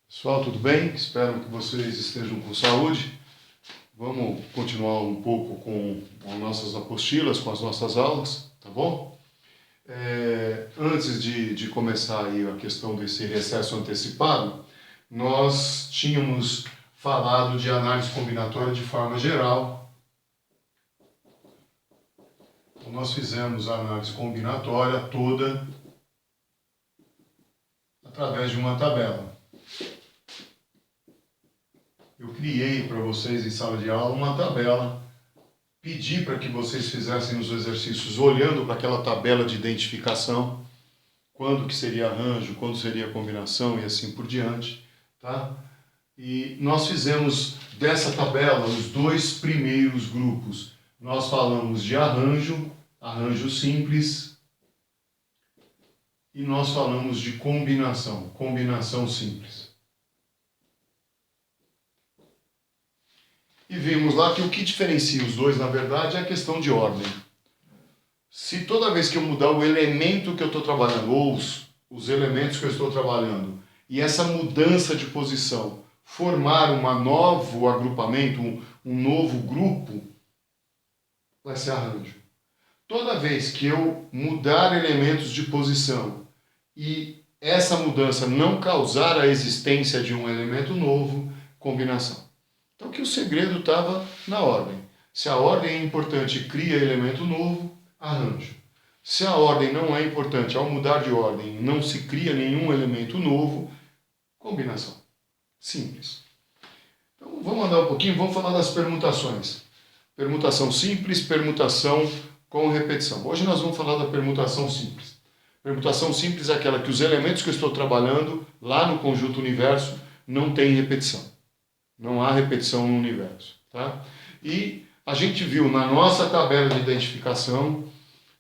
Pessoal, tudo bem? Espero que vocês estejam com saúde. Vamos continuar um pouco com as nossas apostilas, com as nossas aulas, tá bom? Antes de começar aí a questão desse recesso antecipado, nós tínhamos falado de análise combinatória de forma geral. Então, nós fizemos a análise combinatória toda através de uma tabela. Eu criei para vocês em sala de aula uma tabela, pedi para que vocês fizessem os exercícios olhando para aquela tabela de identificação, quando que seria arranjo, quando seria combinação e assim por diante, tá? E nós fizemos dessa tabela os dois primeiros grupos. Nós falamos de arranjo, arranjo simples, e nós falamos de combinação, combinação simples. E vimos lá que o que diferencia os dois, na verdade, é a questão de ordem. Se toda vez que eu mudar o elemento que eu estou trabalhando, ou os elementos que eu estou trabalhando, e essa mudança de posição formar um novo agrupamento, um novo grupo, vai ser arranjo. Toda vez que eu mudar elementos de posição e essa mudança não causar a existência de um elemento novo, combinação. Então, que o segredo estava na ordem. Se a ordem é importante e cria elemento novo, arranjo. Se a ordem não é importante, ao mudar de ordem, não se cria nenhum elemento novo, combinação. Simples. Então, vamos andar um pouquinho, vamos falar das permutações. Permutação simples, permutação com repetição. Hoje nós vamos falar da permutação simples. Permutação simples é aquela que os elementos que eu estou trabalhando lá no conjunto universo não têm repetição. Não há repetição no universo. Tá? E a gente viu na nossa tabela de identificação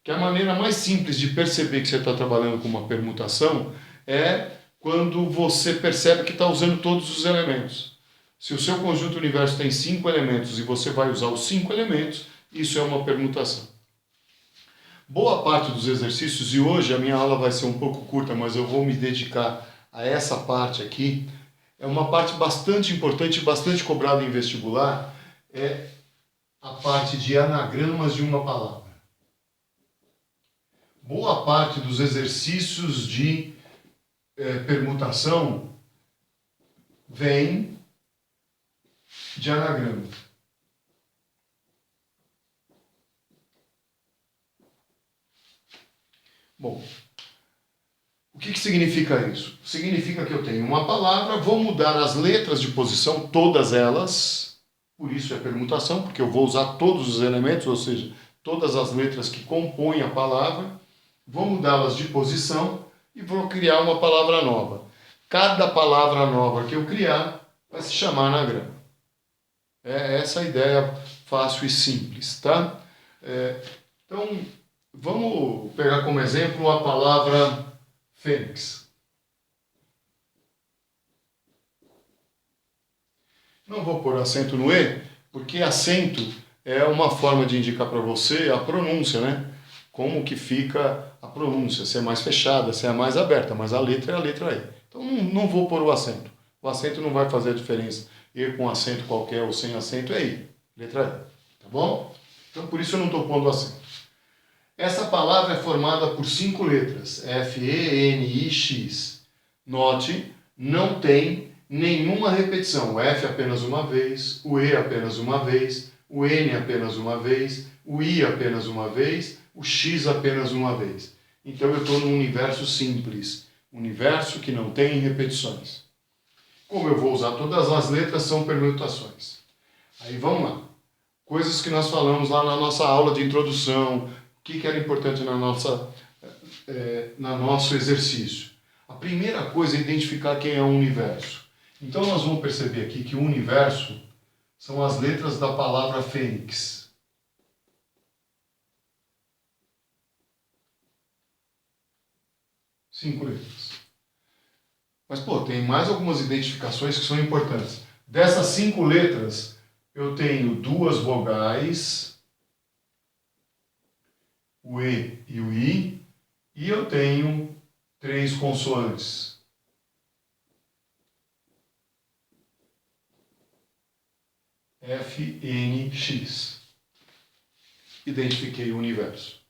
que a maneira mais simples de perceber que você está trabalhando com uma permutação é quando você percebe que está usando todos os elementos. Se o seu conjunto universo tem 5 elementos e você vai usar os 5 elementos, isso é uma permutação. Boa parte dos exercícios, e hoje a minha aula vai ser um pouco curta, mas eu vou me dedicar a essa parte aqui, é uma parte bastante importante e bastante cobrada em vestibular, é a parte de anagramas de uma palavra. Boa parte dos exercícios de permutação vem de anagrama. Bom, o que significa isso? Significa que eu tenho uma palavra, vou mudar as letras de posição, todas elas, por isso é permutação, porque eu vou usar todos os elementos, ou seja, todas as letras que compõem a palavra, vou mudá-las de posição e vou criar uma palavra nova. Cada palavra nova que eu criar vai se chamar anagrama. É essa a ideia fácil e simples, tá? Então, vamos pegar como exemplo a palavra fênix. Não vou pôr acento no E, porque acento é uma forma de indicar para você a pronúncia, né? Como que fica a pronúncia, se é mais fechada, se é mais aberta, mas a letra é a letra E. Então não vou pôr o acento. O acento não vai fazer a diferença. E com acento qualquer ou sem acento é I, letra E. Tá bom? Então por isso eu não estou pondo acento. Essa palavra é formada por 5 letras, F, E, N, I, X. Note, não tem nenhuma repetição. O F apenas uma vez, o E apenas uma vez, o N apenas uma vez, o I apenas uma vez, o X apenas uma vez. Então eu estou num universo simples, universo que não tem repetições. Como eu vou usar todas as letras, são permutações. Aí vamos lá. Coisas que nós falamos lá na nossa aula de introdução, o que era importante no nosso exercício. A primeira coisa é identificar quem é o universo. Então nós vamos perceber aqui que o universo são as letras da palavra fênix. Cinco letras. Mas, tem mais algumas identificações que são importantes. Dessas 5 letras, eu tenho 2 vogais, o E e o I, e eu tenho 3 consoantes. Fnx. Identifiquei o universo.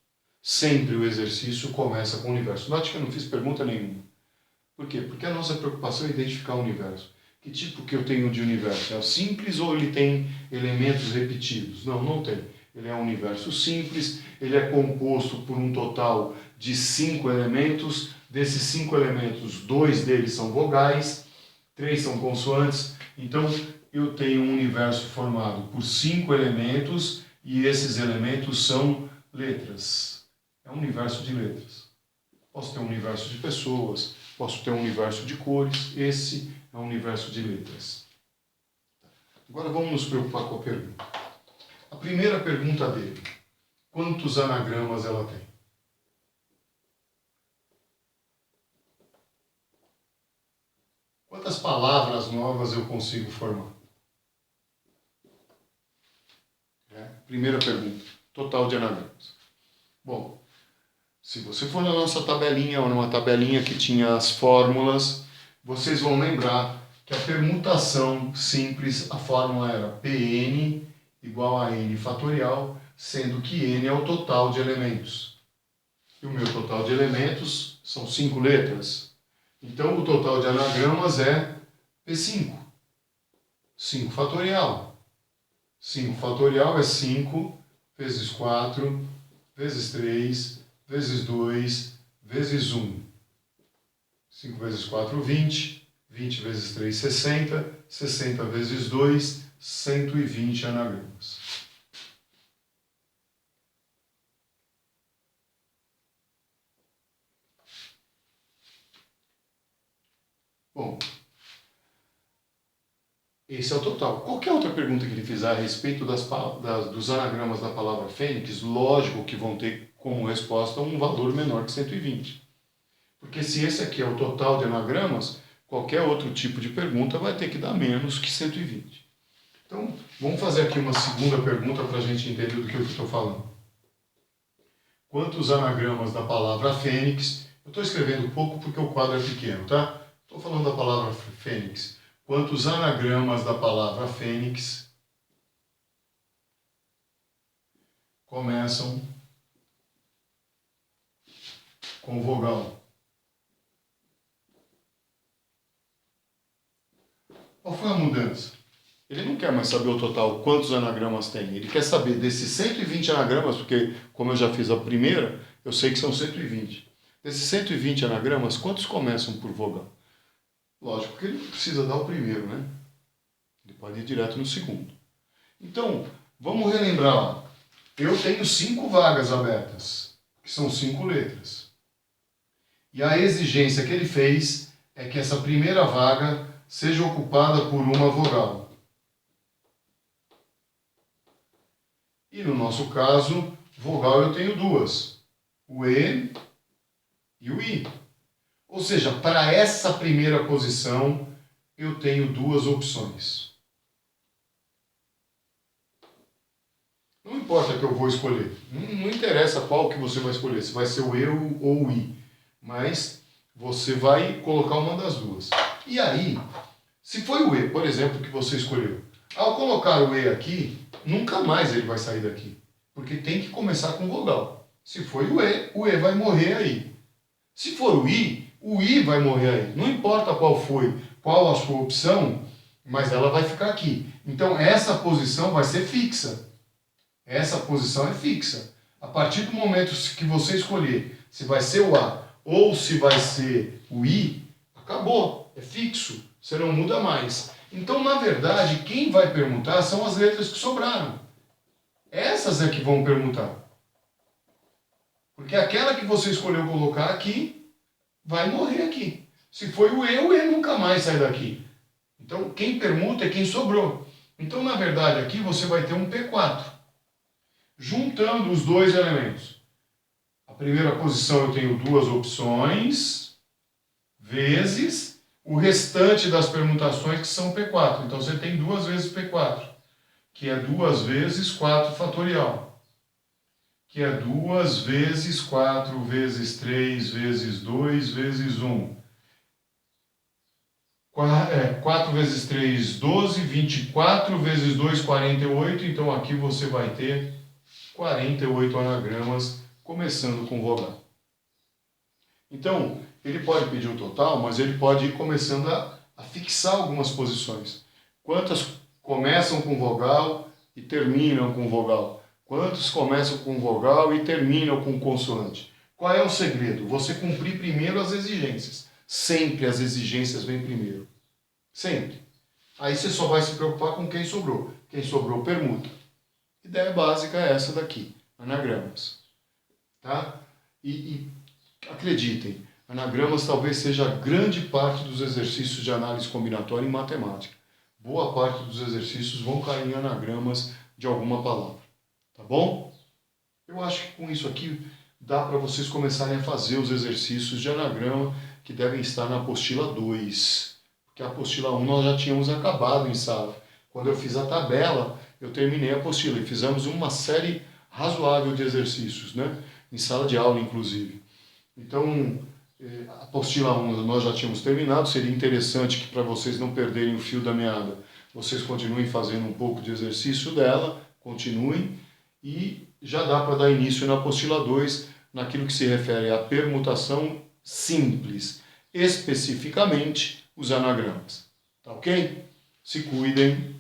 Sempre o exercício começa com o universo. Note que eu não fiz pergunta nenhuma. Por quê? Porque a nossa preocupação é identificar o universo. Que tipo que eu tenho de universo? É o simples ou ele tem elementos repetidos? Não, não tem. Ele é um universo simples, ele é composto por um total de 5 elementos. Desses 5 elementos, 2 deles são vogais, 3 são consoantes. Então, eu tenho um universo formado por 5 elementos e esses elementos são letras. É um universo de letras. Posso ter um universo de pessoas, posso ter um universo de cores, esse é um universo de letras. Agora vamos nos preocupar com a pergunta. A primeira pergunta dele, quantos anagramas ela tem? Quantas palavras novas eu consigo formar? Primeira pergunta, total de anagramas. Bom, se você for na nossa tabelinha, ou numa tabelinha que tinha as fórmulas, vocês vão lembrar que a permutação simples, a fórmula era Pn igual a n fatorial, sendo que n é o total de elementos. E o meu total de elementos são 5 letras. Então, o total de anagramas é P5. 5 fatorial. 5 fatorial é 5 vezes 4, vezes 3, vezes 2, vezes 1. 5 vezes 4, 20. 20 vezes 3, 60. 60 vezes 2, 120 anagramas. Bom, esse é o total. Qualquer outra pergunta que ele fizer a respeito dos anagramas da palavra fênix, lógico que vão ter como resposta um valor menor que 120. Porque se esse aqui é o total de anagramas, qualquer outro tipo de pergunta vai ter que dar menos que 120. Então, vamos fazer aqui uma segunda pergunta para a gente entender do que eu estou falando. Quantos anagramas da palavra fênix? Eu estou escrevendo pouco porque o quadro é pequeno, tá? Estou falando da palavra fênix. Quantos anagramas da palavra fênix começam com vogal? Qual foi a mudança? Ele não quer mais saber o total, quantos anagramas tem. Ele quer saber desses 120 anagramas, porque como eu já fiz a primeira, eu sei que são 120. Desses 120 anagramas, quantos começam por vogal? Lógico que ele não precisa dar o primeiro, né? Ele pode ir direto no segundo. Então, vamos relembrar lá. Eu tenho 5 vagas abertas, que são 5 letras. E a exigência que ele fez é que essa primeira vaga seja ocupada por uma vogal. E no nosso caso, vogal eu tenho 2. O E e o I. Ou seja, para essa primeira posição, eu tenho 2 opções. Não importa que eu vou escolher. Não interessa qual que você vai escolher, se vai ser o E ou o I. Mas você vai colocar uma das duas. E aí, se foi o E, por exemplo, que você escolheu, ao colocar o E aqui, nunca mais ele vai sair daqui. Porque tem que começar com vogal. Se foi o E vai morrer aí. Se for o I vai morrer aí. Não importa qual a sua opção, mas ela vai ficar aqui. Então essa posição vai ser fixa. Essa posição é fixa. A partir do momento que você escolher se vai ser o A ou se vai ser o I, acabou. É fixo. Você não muda mais. Então, na verdade, quem vai permutar são as letras que sobraram. Essas é que vão permutar. Porque aquela que você escolheu colocar aqui, vai morrer aqui. Se foi o E nunca mais sai daqui. Então, quem permuta é quem sobrou. Então, na verdade, aqui você vai ter um P4. Juntando os dois elementos. A primeira posição eu tenho 2 opções, vezes o restante das permutações que são P4. Então, você tem 2 vezes P4, que é 2 vezes 4 fatorial. Que é 2 vezes 4 vezes 3 vezes 2 vezes 1. 4 vezes 3, 12, 24 vezes 2, 48. Então aqui você vai ter 48 anagramas, começando com vogal. Então, ele pode pedir o total, mas ele pode ir começando a fixar algumas posições. Quantas começam com vogal e terminam com vogal? Quantos começam com vogal e terminam com consoante? Qual é o segredo? Você cumprir primeiro as exigências. Sempre as exigências vêm primeiro. Sempre. Aí você só vai se preocupar com quem sobrou. Quem sobrou, permuta. Ideia básica é essa daqui, anagramas. Tá? E acreditem, anagramas talvez seja grande parte dos exercícios de análise combinatória em matemática. Boa parte dos exercícios vão cair em anagramas de alguma palavra. Tá bom? Eu acho que com isso aqui dá para vocês começarem a fazer os exercícios de anagrama que devem estar na apostila 2. Porque a apostila 1 nós já tínhamos acabado em sala. Quando eu fiz a tabela, eu terminei a apostila e fizemos uma série razoável de exercícios, né? Em sala de aula, inclusive. Então, a apostila 1 nós já tínhamos terminado. Seria interessante que, para vocês não perderem o fio da meada, vocês continuem fazendo um pouco de exercício dela, continuem, e já dá para dar início na apostila 2, naquilo que se refere à permutação simples, especificamente os anagramas. Tá ok? Se cuidem.